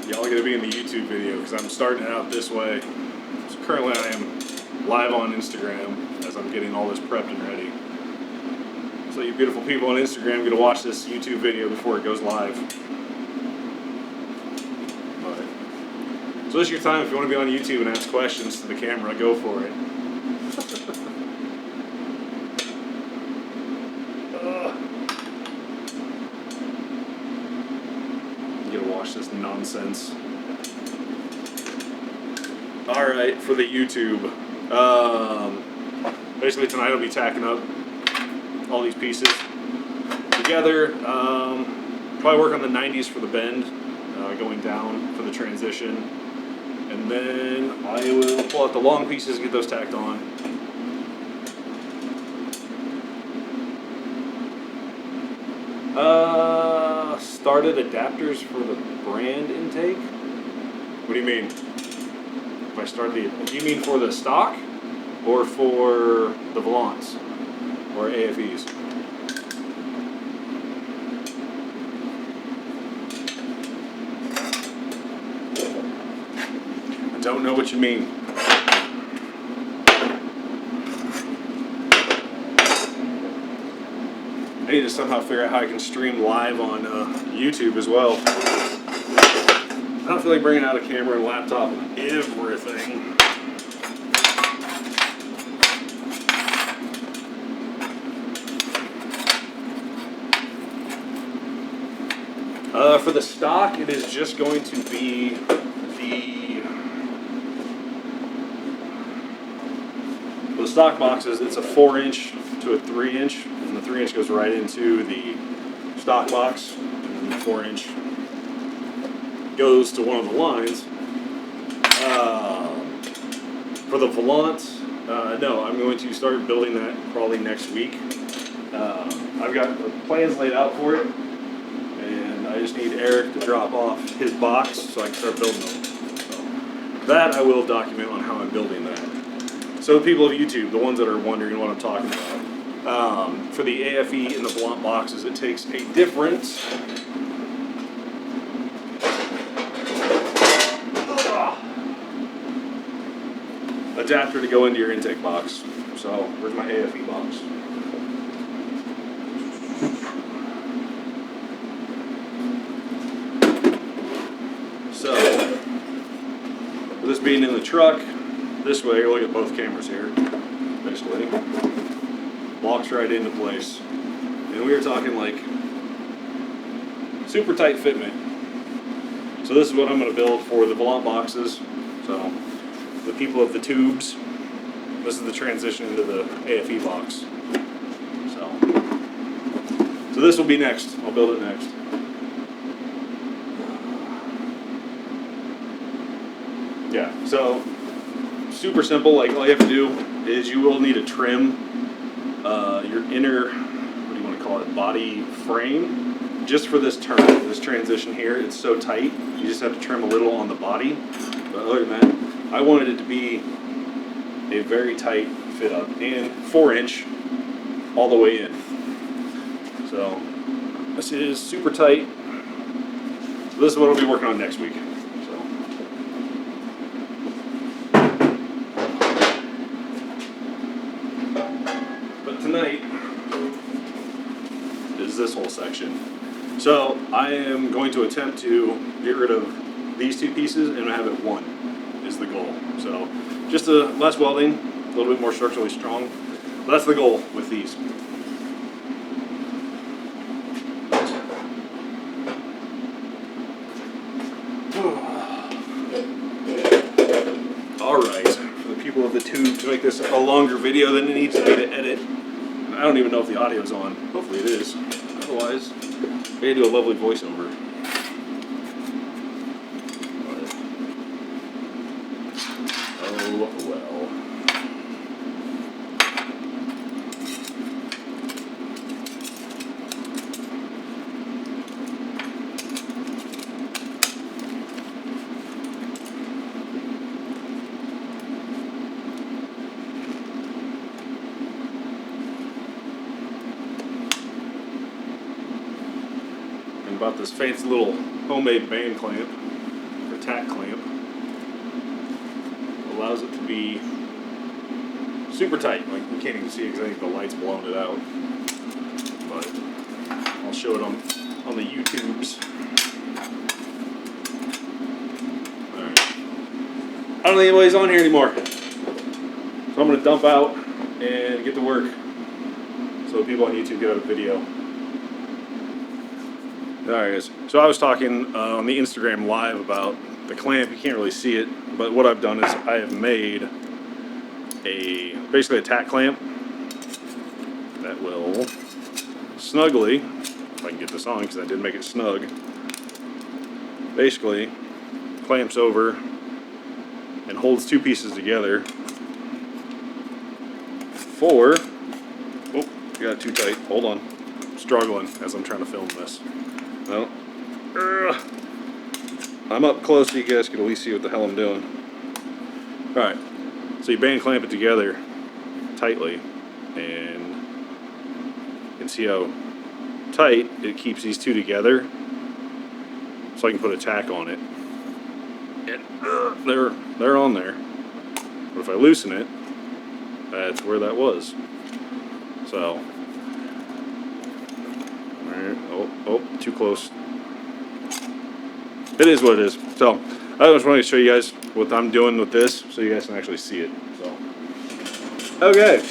y'all are going to be in the YouTube video because I'm starting it out this way. So currently I am live on Instagram as I'm getting all this prepped and ready. So you beautiful people on Instagram get to watch this YouTube video before it goes live. So this is your time. If you want to be on YouTube and ask questions to the camera, go for it. You gotta watch this nonsense. Alright, for the YouTube. Basically tonight I'll be tacking up all these pieces together. Probably work on the 90s for the bend, going down for the transition. And then I will pull out the long pieces and get those tacked on. Started adapters for the brand intake? What do you mean? If I started the, do you mean for the stock or for the volants or AFEs? I don't know what you mean. I need to somehow figure out how I can stream live on YouTube as well. I don't feel like bringing out a camera and laptop and everything. For the stock, it is just going to be the stock boxes. It's a 4-inch to a 3-inch, and the 3-inch goes right into the stock box, and the 4-inch goes to one of the lines. For the volant, no, I'm going to start building that probably next week. I've got the plans laid out for it, and I just need Eric to drop off his box so I can start building them. So that I will document on how I'm building that. So the people of YouTube, the ones that are wondering what I'm talking about, for the AFE and the volant boxes, it takes a different adapter to go into your intake box. So where's my AFE box? So with this being in the truck, this way, look at both cameras here, basically, locks right into place. And we are talking like super tight fitment. So this is what I'm going to build for the volant boxes. So the people of the tubes, this is the transition into the AFE box. So this will be next. I'll build it next. Yeah, so super simple. Like all you have to do is you will need to trim your inner, what do you want to call it, body frame, just for this turn, this transition here. It's so tight, you just have to trim a little on the body. But other than that, I wanted it to be a very tight fit up and 4-inch all the way in. So this is super tight. So this is what I'll be working on next week. Tonight is this whole section. So I am going to attempt to get rid of these two pieces and have it one is the goal. So just less welding, a little bit more structurally strong. That's the goal with these. Alright, for the people of the tube, to make this a longer video than it needs to be to edit. I don't even know if the audio's on. Hopefully it is. Otherwise, I gotta do a lovely voiceover. Oh well. About this fancy little homemade band clamp. tack clamp. Allows it to be super tight. Like, you can't even see it because I think the light's blown it out. But I'll show it on the YouTubes. Alright. I don't think anybody's on here anymore. So I'm going to dump out and get to work. So the people on YouTube get a video. Alright guys, so I was talking on the Instagram live about the clamp. You can't really see it, but what I've done is I have made basically a tack clamp that will snugly, if I can get this on because I did make it snug, basically clamps over and holds two pieces together for, oh, got it too tight, hold on, I'm struggling as I'm trying to film this. Well, I'm up close so you guys can at least see what the hell I'm doing. Alright, so you band clamp it together tightly, and you can see how tight it keeps these two together, so I can put a tack on it. And they're on there. But if I loosen it, that's where that was. So, alright, oh, too close. It is what it is. So, I just wanted to show you guys what I'm doing with this so you guys can actually see it. So, okay.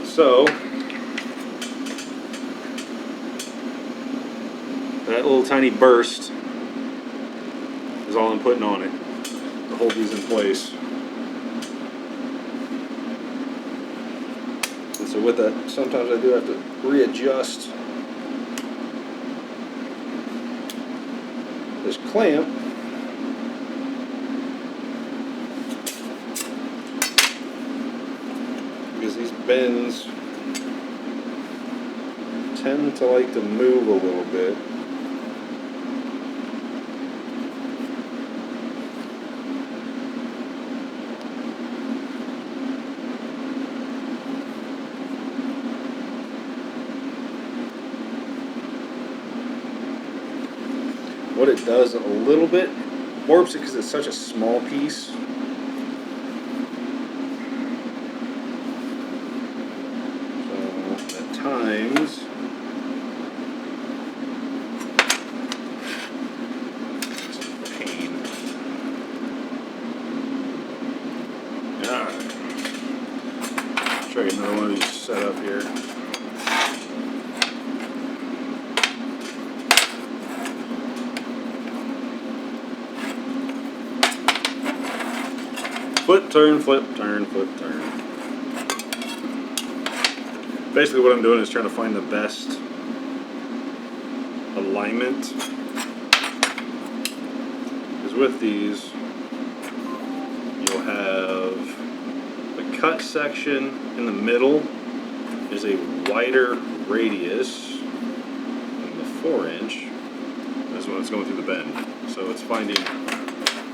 So, that little tiny burst is all I'm putting on it to hold these in place. And so with that, sometimes I do have to readjust this clamp because these bends tend to like to move a little bit. What it does a little bit warps it because it's such a small piece. So at times it's a pain. Alright. Try to get another one of these set up here. Flip, turn, flip, turn, flip, turn. Basically what I'm doing is trying to find the best alignment. Because with these, you'll have the cut section in the middle is a wider radius than the 4-inch. That's when it's going through the bend. So it's finding...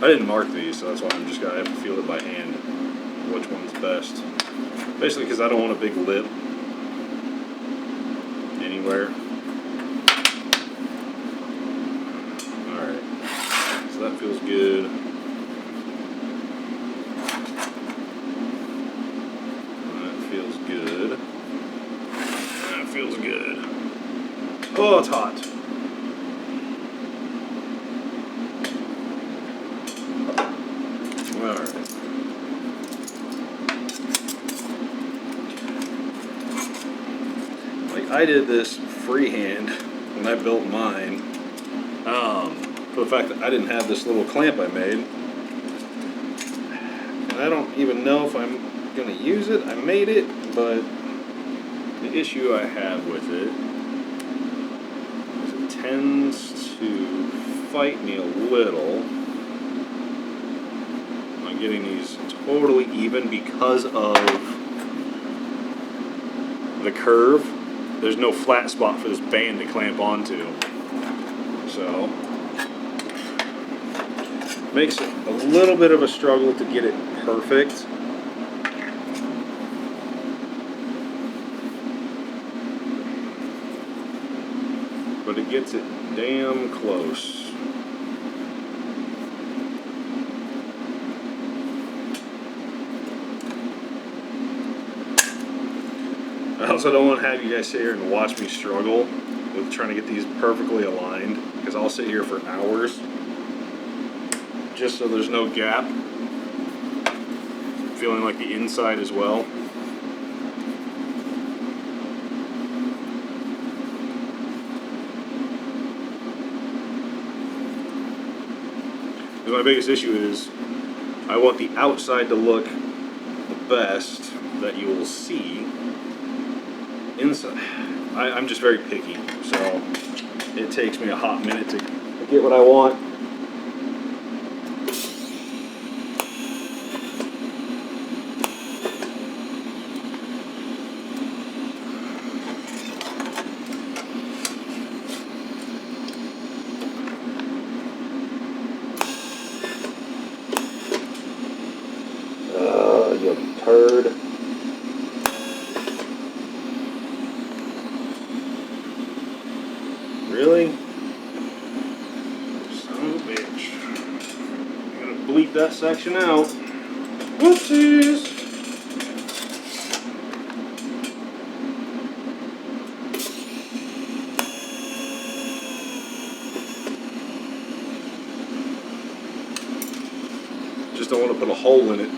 I didn't mark these, so that's why I'm just gonna have to feel it by hand, which one's best. Basically, because I don't want a big lip anywhere. Alright, so that feels good. That feels good. That feels good. Oh, it's hot. Alright. Like, I did this freehand when I built mine, for the fact that I didn't have this little clamp I made. And I don't even know if I'm going to use it. I made it, but the issue I have with it is it tends to fight me a little. Getting these totally even because of the curve. There's no flat spot for this band to clamp onto, so makes it a little bit of a struggle to get it perfect. but it gets it damn close. I also don't want to have you guys sit here and watch me struggle with trying to get these perfectly aligned, because I'll sit here for hours just so there's no gap. Feeling like the inside as well. Because my biggest issue is I want the outside to look the best that you will see. Inside, I'm just very picky, so it takes me a hot minute to get what I want. You turd. Really? Son of a bitch. I'm gonna bleep that section out. Whoopsies! Just don't want to put a hole in it.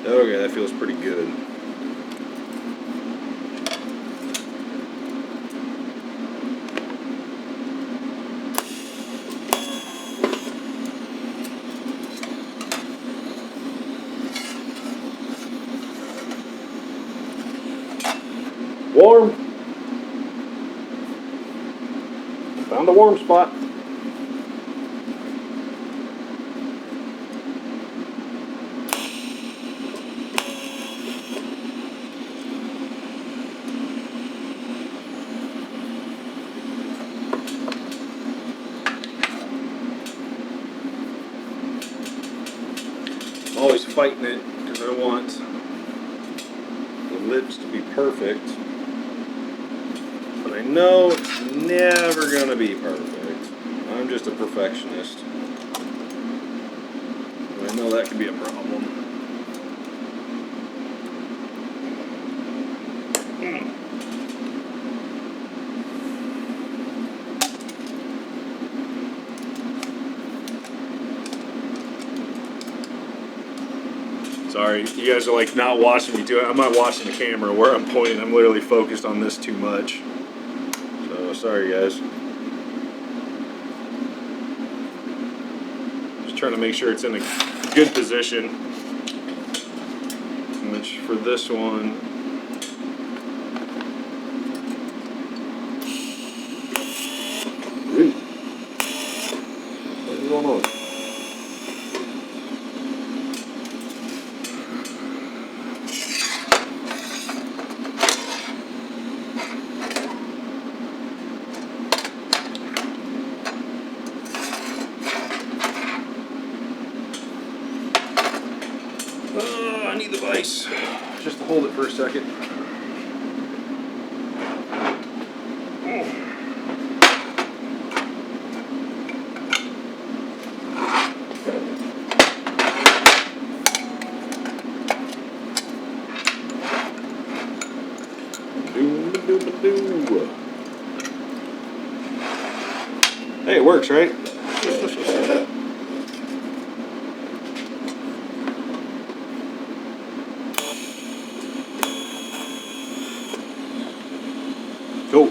Okay, that feels pretty good. Warm. Found a warm spot. I'm always fighting it because I want the lips to be perfect. But I know it's never going to be perfect. I'm just a perfectionist. And I know that can be a problem. Sorry, you guys are like not watching me do it. I'm not watching the camera where I'm pointing. I'm literally focused on this too much. So sorry guys. Just trying to make sure it's in a good position. Which for this one, what is going on? I need the vise just to hold it for a second. Hey, it works, right? Cool.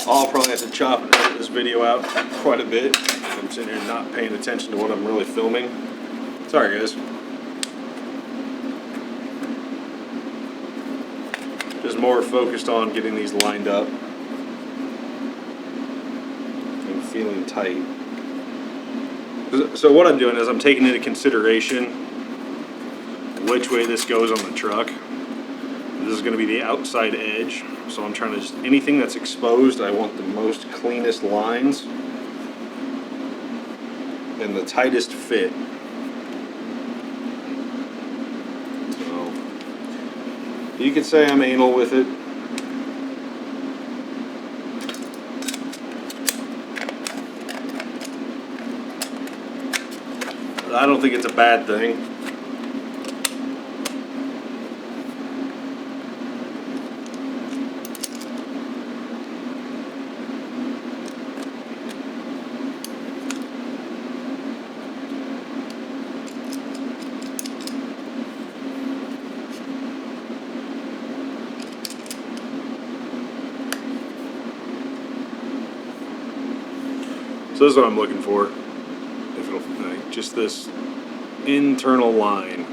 I'll probably have to chop and edit this video out quite a bit. I'm sitting here not paying attention to what I'm really filming. Sorry, guys. Just more focused on getting these lined up and feeling tight. So what I'm doing is I'm taking into consideration which way this goes on the truck. This is going to be the outside edge, so I'm trying to just, anything that's exposed, I want the most cleanest lines and the tightest fit. So you could say I'm anal with it. But I don't think it's a bad thing. So this is what I'm looking for. If it'll, just this internal line.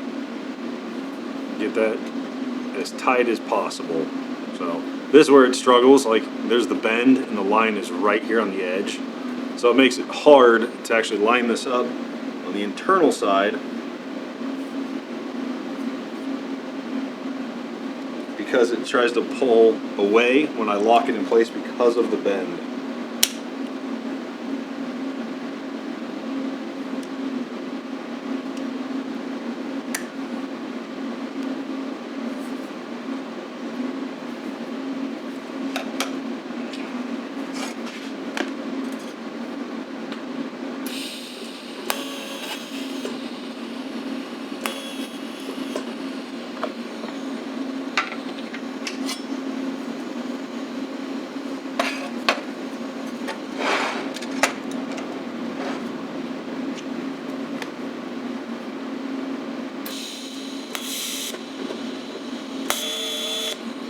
Get that as tight as possible. So this is where it struggles. Like there's the bend and the line is right here on the edge. So it makes it hard to actually line this up on the internal side because it tries to pull away when I lock it in place because of the bend.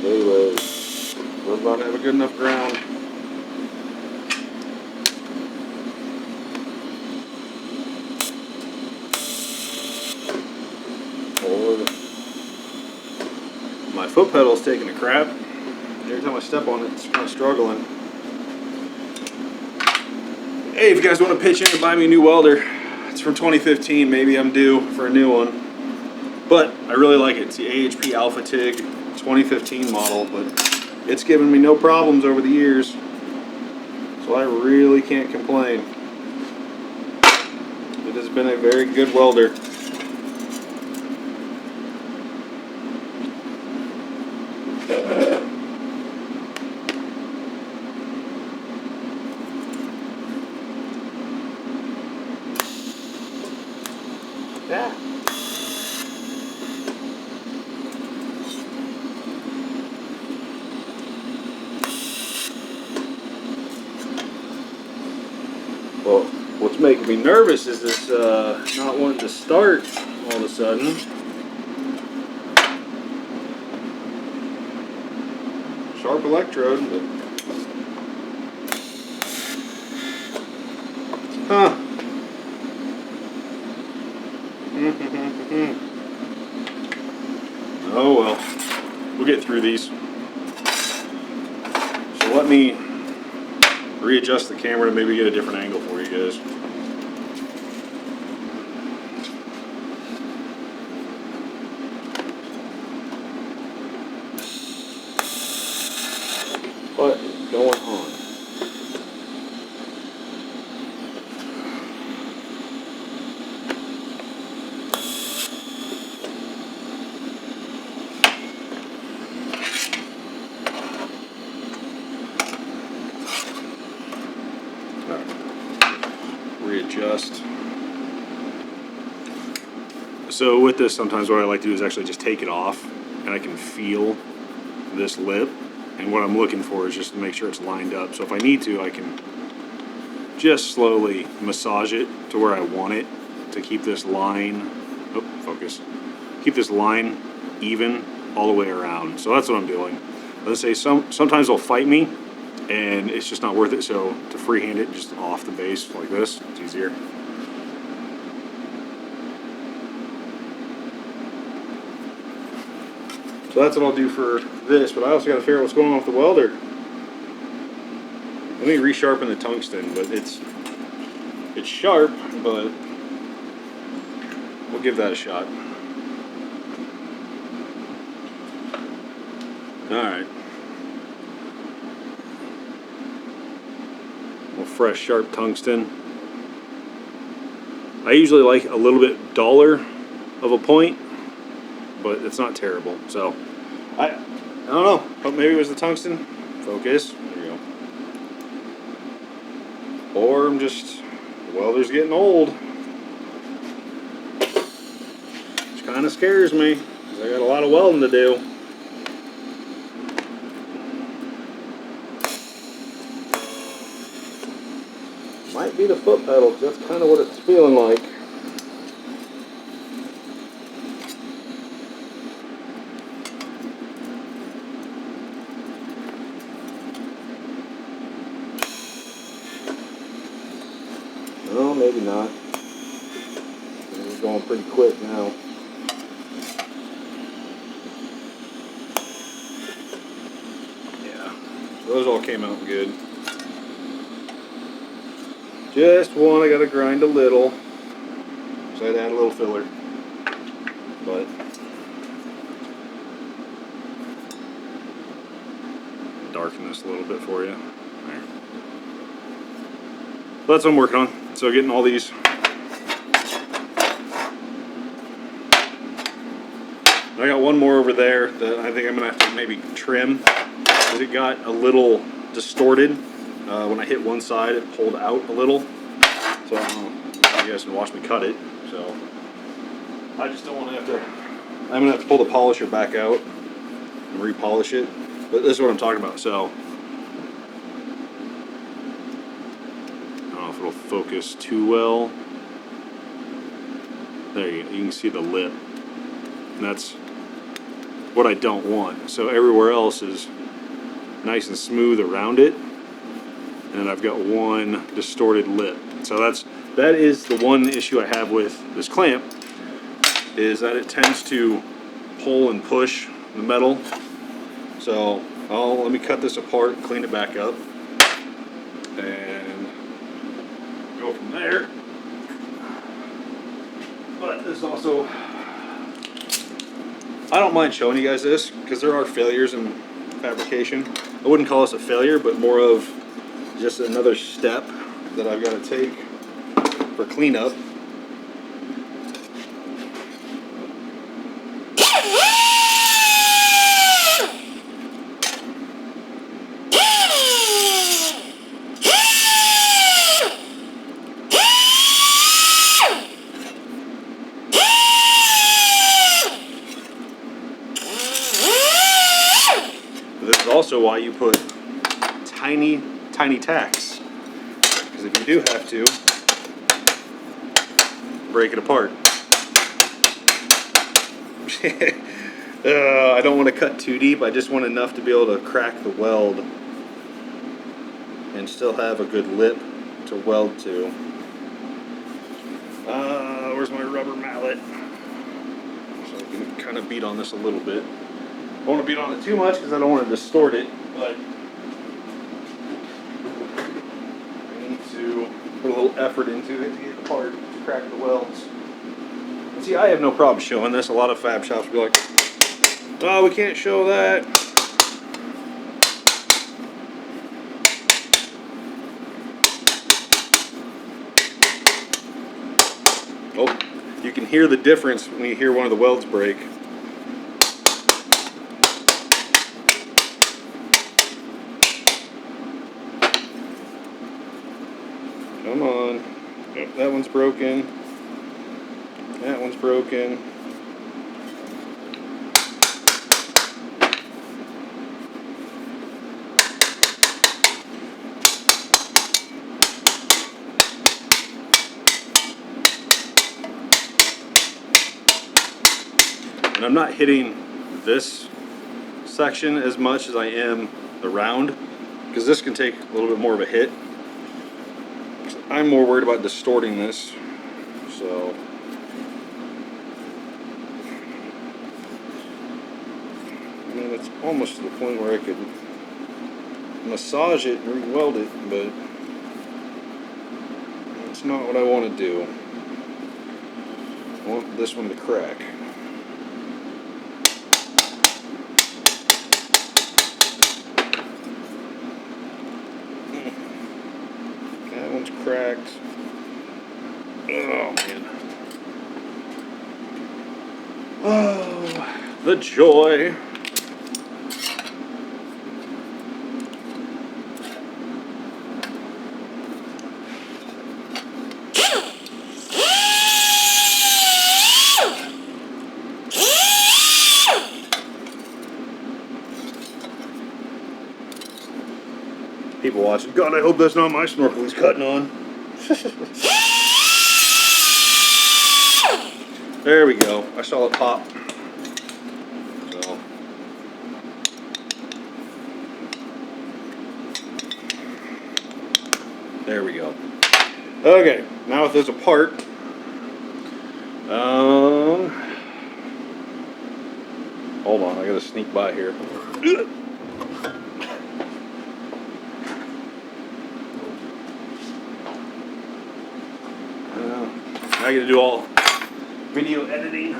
Anyways, we're about to have a good enough ground. My foot pedal's taking a crap. Every time I step on it, it's kind of struggling. Hey, if you guys want to pitch in and buy me a new welder, it's from 2015. Maybe I'm due for a new one. But I really like it. It's the AHP Alpha TIG 2015 model, but it's given me no problems over the years. So I really can't complain. It has been a very good welder. Yeah. Well, what's making me nervous is this not wanting to start all of a sudden. Sharp electrode, but huh. Oh well, we'll get through these. So let me readjust the camera to maybe get a different angle for you guys. What is going on? Readjust. So with this, sometimes what I like to do is actually just take it off and I can feel this lip, and what I'm looking for is just to make sure it's lined up. So if I need to, I can just slowly massage it to where I want it to keep this line, oh, focus, keep this line even all the way around. So that's what I'm doing. Let's say sometimes they'll fight me and it's just not worth it, so to freehand it just off the base like this, it's easier. So that's what I'll do for this, but I also got to figure out what's going on with the welder. Let me resharpen the tungsten, but it's sharp, but we'll give that a shot. Alright. Well, fresh, sharp tungsten. I usually like a little bit duller of a point, but it's not terrible. So, I don't know. But maybe it was the tungsten. Focus. There you go. Or I'm just, the welder's getting old. Which kind of scares me, because I got a lot of welding to do. Might be the foot pedal, because that's kind of what it's feeling like. Well, maybe not. It's going pretty quick now. Yeah, so those all came out good. Just one, I gotta grind a little. So I had to add a little filler. But darken this a little bit for you. There. So that's what I'm working on. So getting all these. I got one more over there that I think I'm gonna have to maybe trim, because it got a little distorted. When I hit one side, it pulled out a little. So I don't know, you guys can watch me cut it. So I just don't want to have to. I'm gonna have to pull the polisher back out and repolish it. But this is what I'm talking about. So I don't know if it'll focus too well. There you go. You can see the lip. And that's what I don't want. So everywhere else is nice and smooth around it. And I've got one distorted lip. So that is the one issue I have with this clamp, is that it tends to pull and push the metal. So let me cut this apart, clean it back up, and go from there. But this also, I don't mind showing you guys this, because there are failures in fabrication. I wouldn't call this a failure, but more of just another step that I've got to take for cleanup. This is also why you put tiny tacks, because if you do have to, break it apart. I don't want to cut too deep. I just want enough to be able to crack the weld and still have a good lip to weld to. Where's my rubber mallet? So I can kind of beat on this a little bit. I don't want to beat on it too much because I don't want to distort it, but to put a little effort into it to get the part to crack the welds. And see, I have no problem showing this. A lot of fab shops will be like, oh, we can't show that. Oh, you can hear the difference when you hear one of the welds break. Come on. Oh, that one's broken. That one's broken. And I'm not hitting this section as much as I am the round, because this can take a little bit more of a hit. I'm more worried about distorting this, so I mean, it's almost to the point where I could massage it and re-weld it, but it's not what I want to do. I want this one to crack. The joy. People watching, God, I hope that's not my snorkel he's cutting on. There we go. I saw it pop. So. There we go. Okay, now with this apart, hold on, I gotta sneak by here. I gotta do all video editing.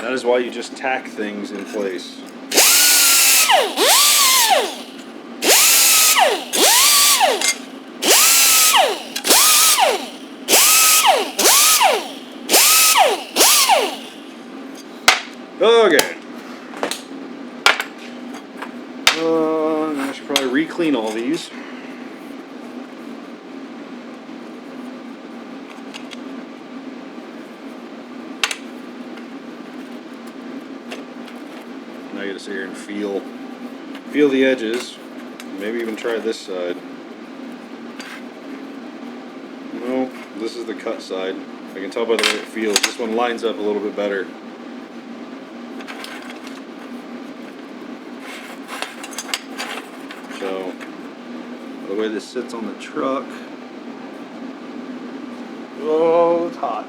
That is why you just tack things in place. Okay. I should probably re-clean all these. Now I gotta sit here and feel the edges. Maybe even try this side. No, this is the cut side. I can tell by the way it feels. This one lines up a little bit better. So, the way this sits on the truck. Oh, it's hot.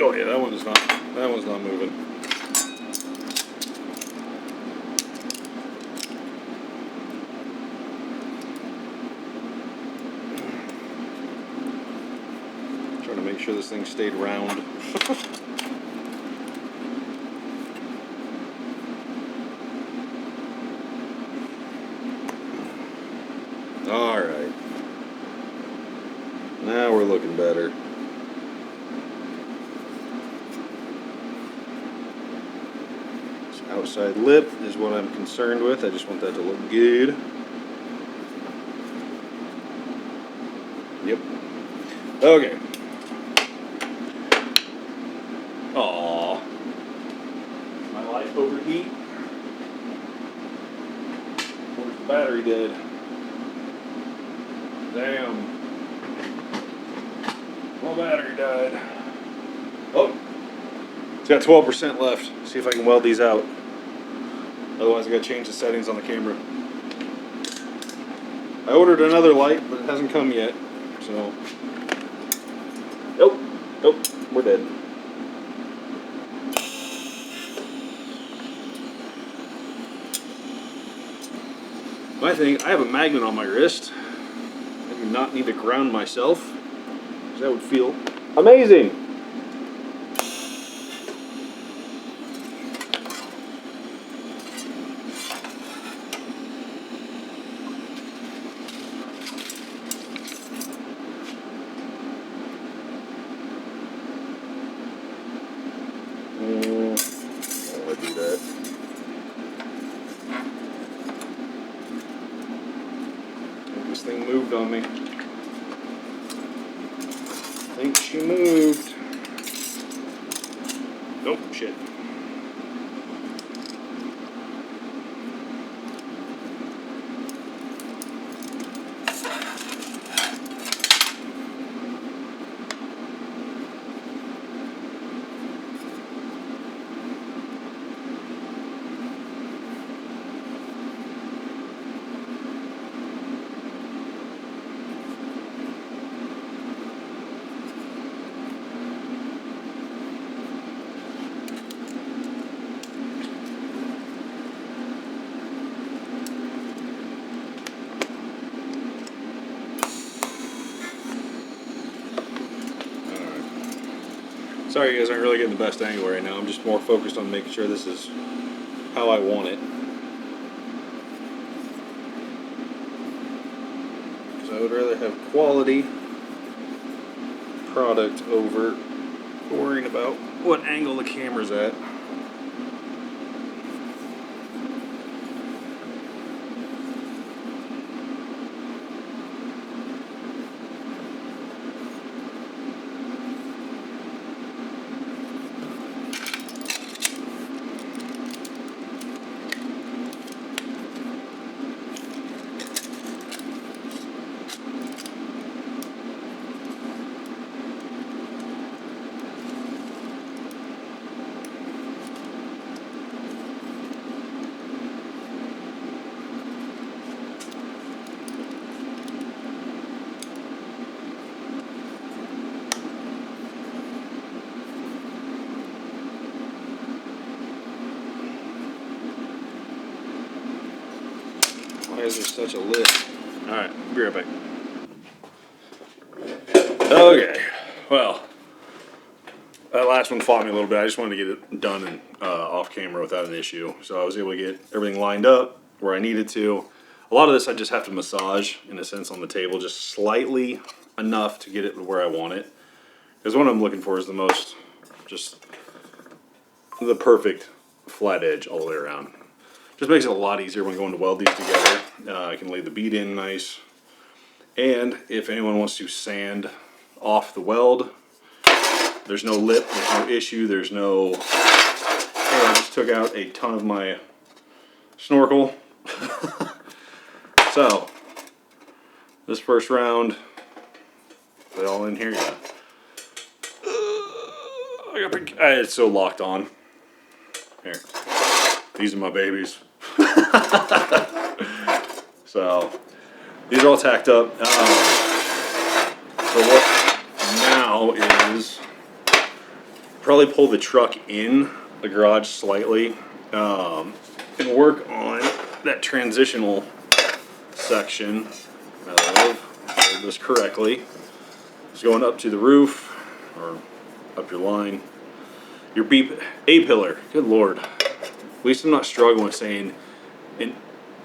Oh yeah, that one's not moving. Trying to make sure this thing stayed round. All right. Now we're looking better. Outside lip is what I'm concerned with. I just want that to look good. Yep. Okay. Aww. My life overheat. Where's the battery dead? Damn. My battery died. Oh. It's got 12% left. See if I can weld these out. Otherwise I gotta change the settings on the camera. I ordered another light, but it hasn't come yet. So. Nope. Nope. We're dead. My thing, I have a magnet on my wrist. I do not need to ground myself, because that would feel amazing. This thing moved on me. I think she moved. Nope, shit. Sorry you guys aren't really getting the best angle right now. I'm just more focused on making sure this is how I want it. Because I would rather have quality product over worrying about what angle the camera's at. Why is there such a lift? Alright, be right back. Okay, well, that last one fought me a little bit. I just wanted to get it done and off camera without an issue. So I was able to get everything lined up where I needed to. A lot of this I just have to massage, in a sense, on the table, just slightly enough to get it where I want it. Because what I'm looking for is just the perfect flat edge all the way around. Just makes it a lot easier when going to weld these together. I can lay the bead in nice. And if anyone wants to sand off the weld, there's no lip, there's no issue, there's no... Hey, I just took out a ton of my Snorkel. So, this first round, they all in here yet? It's so locked on. Here. These are my babies. So, these are all tacked up. So what now is probably pull the truck in the garage slightly and work on that transitional section of this correctly. It's going up to the roof or up your line. Your A-pillar. Good Lord. At least I'm not struggling with saying,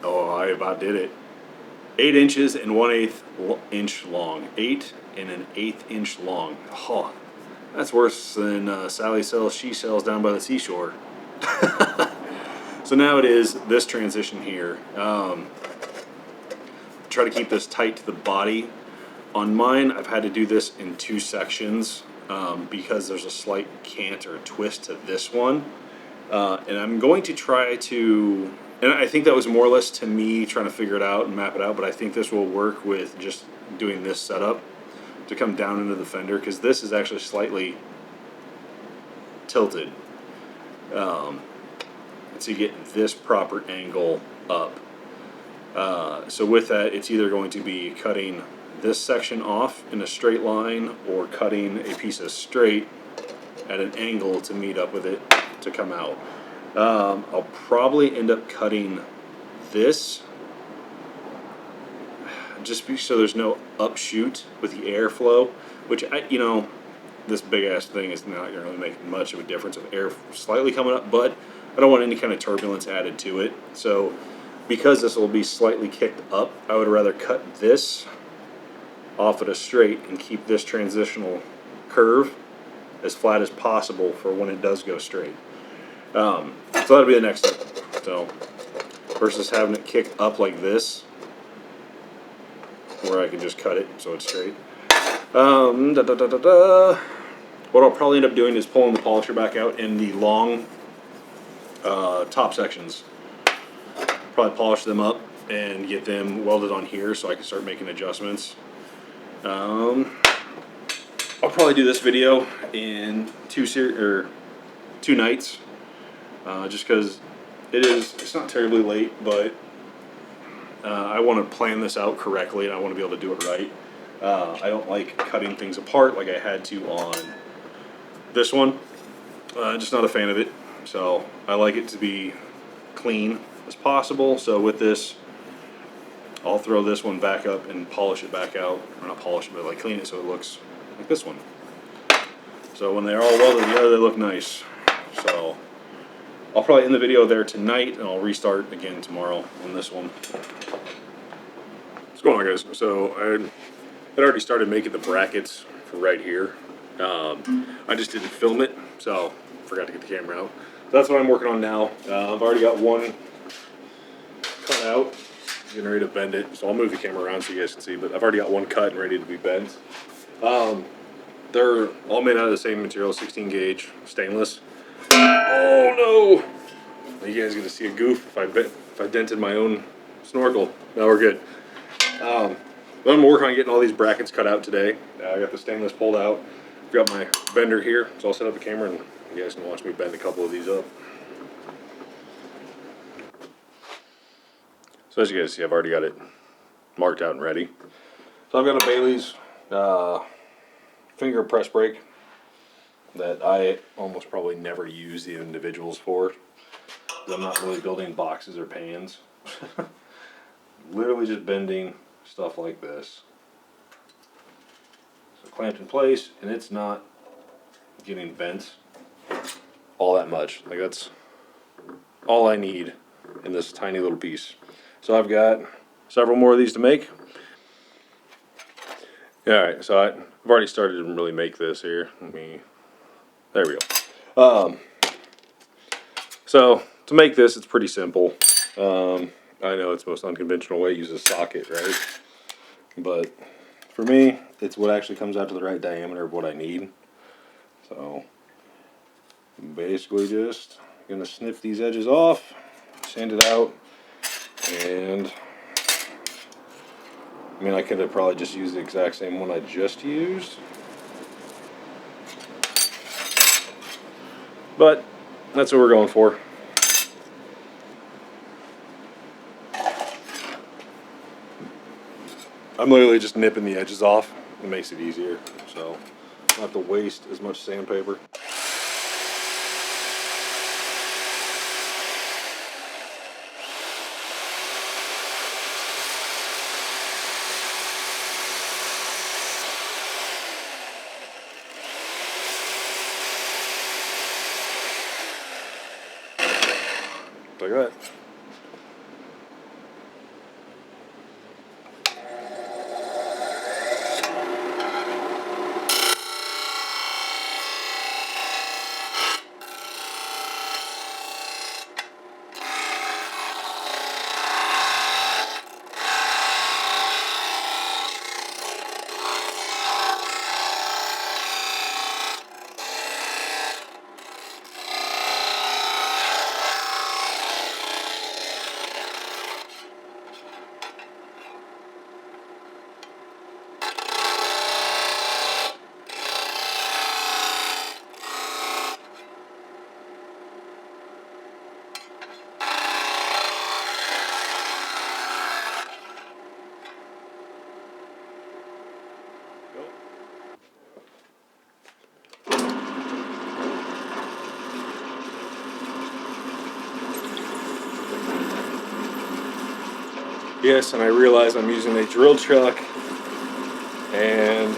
oh, I about did it. 8 inches and 1/8 inch long. 8 and an 1/8 inch long. Oh, that's worse than Sally sells, she sells down by the seashore. So now it is this transition here. Try to keep this tight to the body. On mine, I've had to do this in 2 sections because there's a slight cant or twist to this one. And I'm going to try to, and I think that was more or less to me trying to figure it out and map it out, but I think this will work with just doing this setup to come down into the fender, because this is actually slightly tilted. To get this proper angle up. So with that, it's either going to be cutting this section off in a straight line or cutting a piece of straight at an angle to meet up with it to come out. I'll probably end up cutting this just so there's no upshoot with the airflow, which this big ass thing is not going to really make much of a difference of air slightly coming up, but I don't want any kind of turbulence added to it. So because this will be slightly kicked up, I would rather cut this off at a straight and keep this transitional curve as flat as possible for when it does go straight. So that'll be the next step. So versus having it kick up like this, where I can just cut it so it's straight. What I'll probably end up doing is pulling the polisher back out in the long top sections. Probably polish them up and get them welded on here so I can start making adjustments. I'll probably do this video in 2 nights, just because it's not terribly late, but I want to plan this out correctly and I want to be able to do it right. I don't like cutting things apart like I had to on this one. Just not a fan of it. So I like it to be clean as possible. So with this, I'll throw this one back up and polish it back out. Or not polish it, but like clean it so it looks like this one. So when they're all welded together, they look nice. So I'll probably end the video there tonight, and I'll restart again tomorrow on this one. What's going on, guys? So I had already started making the brackets for right here. I just didn't film it, so forgot to get the camera out. So that's what I'm working on now. I've already got one cut out, getting ready to bend it. So I'll move the camera around so you guys can see, but I've already got one cut and ready to be bent. They're all made out of the same material, 16 gauge stainless. Oh no! You guys get to see a goof if I dented my own snorkel. Now we're good. But I'm working on getting all these brackets cut out today. I got the stainless pulled out. I've got my bender here, so I'll set up the camera and you guys can watch me bend a couple of these up. So as you guys see, I've already got it marked out and ready. So I've got a Bailey's finger press brake that I almost probably never use the individuals for. I'm not really building boxes or pans. Literally just bending stuff like this. So clamped in place, and it's not getting bent all that much. Like, that's all I need in this tiny little piece. So I've got several more of these to make. Alright, so I've already started to really make this here. There we go. So to make this, it's pretty simple. I know it's the most unconventional way, use a socket, right? But for me, it's what actually comes out to the right diameter of what I need. So I'm basically just gonna snip these edges off, sand it out, and I mean, I could have probably just used the exact same one I just used, but that's what we're going for. I'm literally just nipping the edges off. It makes it easier, so I don't have to waste as much sandpaper. Like that. Yes, and I realize I'm using a drill chuck and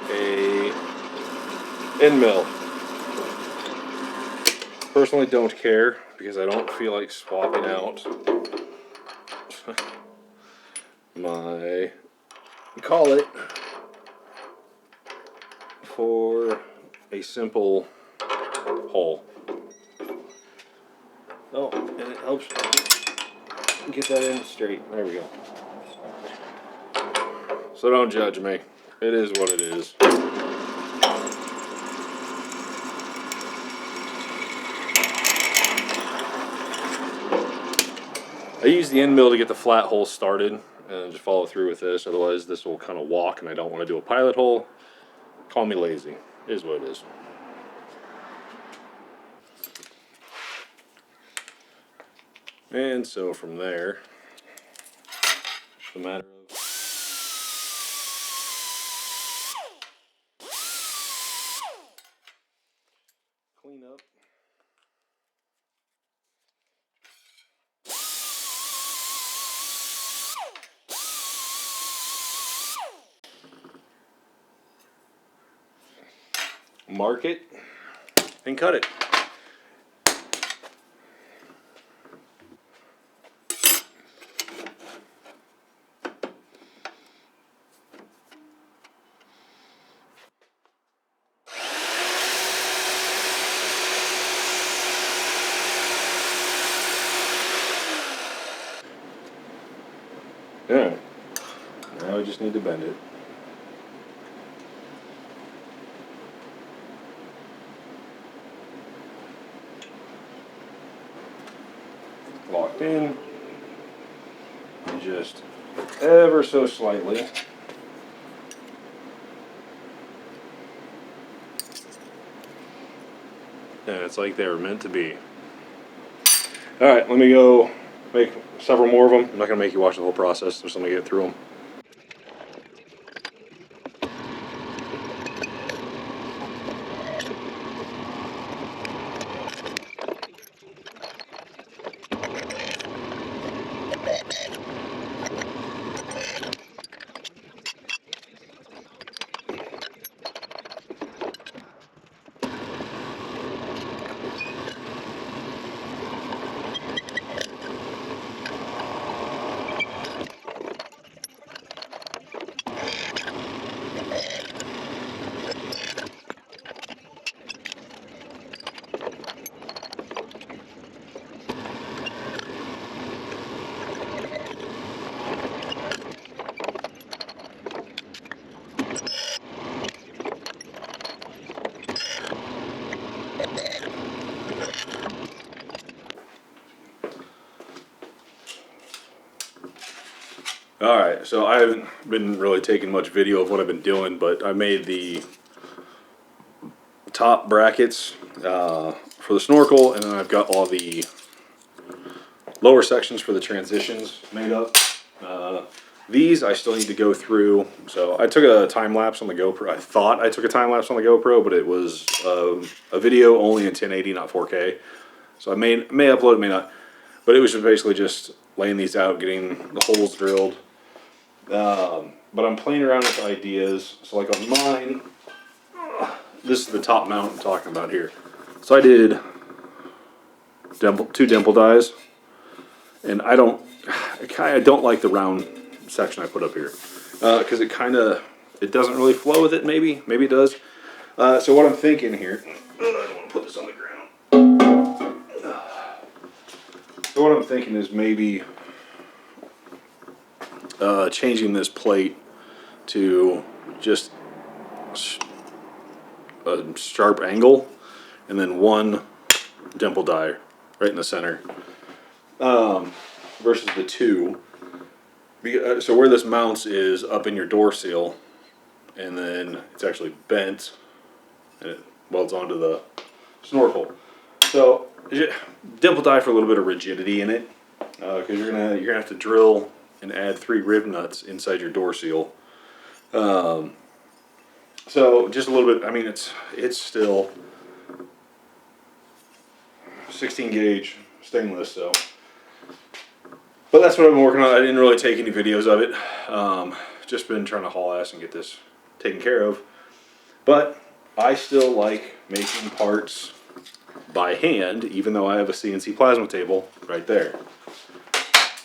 a end mill. Personally, don't care because I don't feel like swapping out my collet for a simple hole. Oh, and it helps get that in straight. There we go. So don't judge me. It is what it is. I use the end mill to get the flat hole started and just follow through with this. Otherwise, this will kind of walk and I don't want to do a pilot hole. Call me lazy. It is what it is. And so from there, it's a matter of clean up. mark it, and cut it. Yeah. Now we just need to bend it. Locked in. And just ever so slightly. And it's like they were meant to be. Alright, let me go make several more of them. I'm not going to make you watch the whole process. Just let me get through them. Alright, so I haven't been really taking much video of what I've been doing, but I made the top brackets for the Snorkel, and then I've got all the lower sections for the transitions made up. These I still need to go through. So I took a time lapse on the GoPro. I thought I took a time lapse on the GoPro, but it was a video only in 1080, not 4K. So I may upload it, may not. But it was just basically just laying these out, getting the holes drilled. But I'm playing around with ideas. So like on mine, this is the top mount I'm talking about here. So I did two dimple dies, and I don't like the round section I put up here because it doesn't really flow with it. Maybe it does. So what I'm thinking here, I don't want to put this on the ground. So what I'm thinking is maybe changing this plate to just a sharp angle, and then one dimple die right in the center, versus the two. So where this mounts is up in your door seal, and then it's actually bent, and it welds onto the Snorkel. So dimple die for a little bit of rigidity in it, because you're gonna have to drill and add 3 rib nuts inside your door seal. So just a little bit. I mean, it's still 16 gauge stainless, so. But that's what I've been working on. I didn't really take any videos of it. Just been trying to haul ass and get this taken care of. But I still like making parts by hand, even though I have a CNC plasma table right there.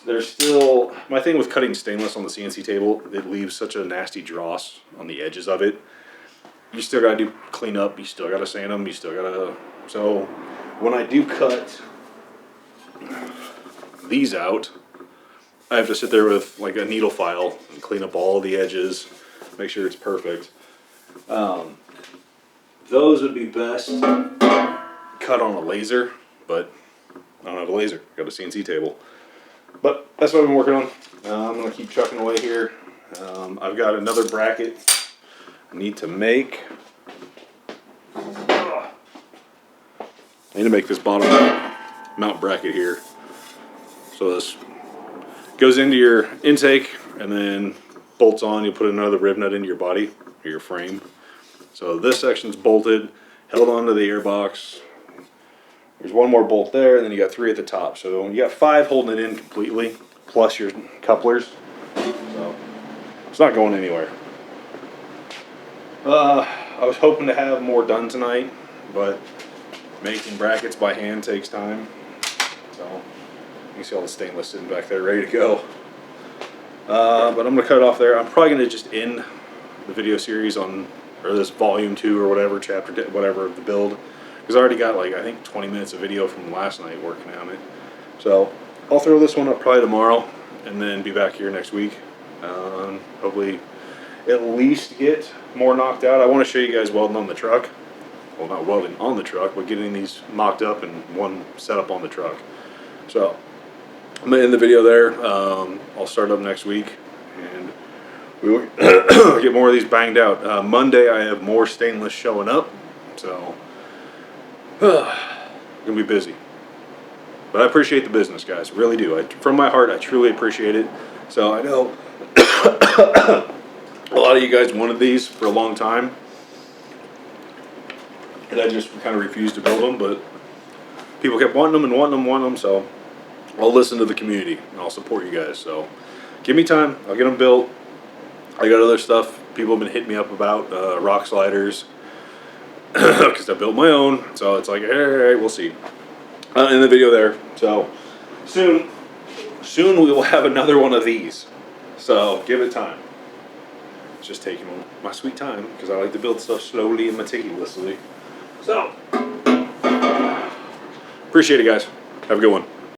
There's still, my thing with cutting stainless on the CNC table, it leaves such a nasty dross on the edges of it. You still gotta do clean up, you still gotta sand them, you still gotta, so when I do cut these out, I have to sit there with like a needle file and clean up all the edges, make sure it's perfect. Those would be best cut on a laser, but I don't have a laser, I've got a CNC table. But that's what I've been working on. I'm going to keep chucking away here. I've got another bracket I need to make. I need to make this bottom mount bracket here. So this goes into your intake and then bolts on. You put another rib nut into your body or your frame. So this section's bolted, held onto the air box. There's one more bolt there, and then you got 3 at the top. So you got 5 holding it in completely, plus your couplers. So it's not going anywhere. I was hoping to have more done tonight, but making brackets by hand takes time. So you can see all the stainless sitting back there ready to go. But I'm gonna cut it off there. I'm probably gonna just end the video series on, or this volume 2 or whatever, chapter whatever of the build, because I already got like I think 20 minutes of video from last night working on it. So I'll throw this one up probably tomorrow, and then be back here next week. Hopefully at least get more knocked out. I want to show you guys welding on the truck. Well, not welding on the truck, but getting these mocked up and one set up on the truck. So I'm gonna end the video there. I'll start up next week, and we will get more of these banged out. Monday I have more stainless showing up, so gonna be busy. But I appreciate the business, guys. Really do. From my heart, I truly appreciate it. So I know a lot of you guys wanted these for a long time, and I just kind of refused to build them. But people kept wanting them and wanting them, so I'll listen to the community and I'll support you guys. So give me time. I'll get them built. I got other stuff people have been hitting me up about, rock sliders, because I built my own. So it's like, all right, we'll see. In the video there. So soon we will have another one of these. So give it time. It's just taking my sweet time because I like to build stuff slowly and meticulously. So appreciate it, guys. Have a good one.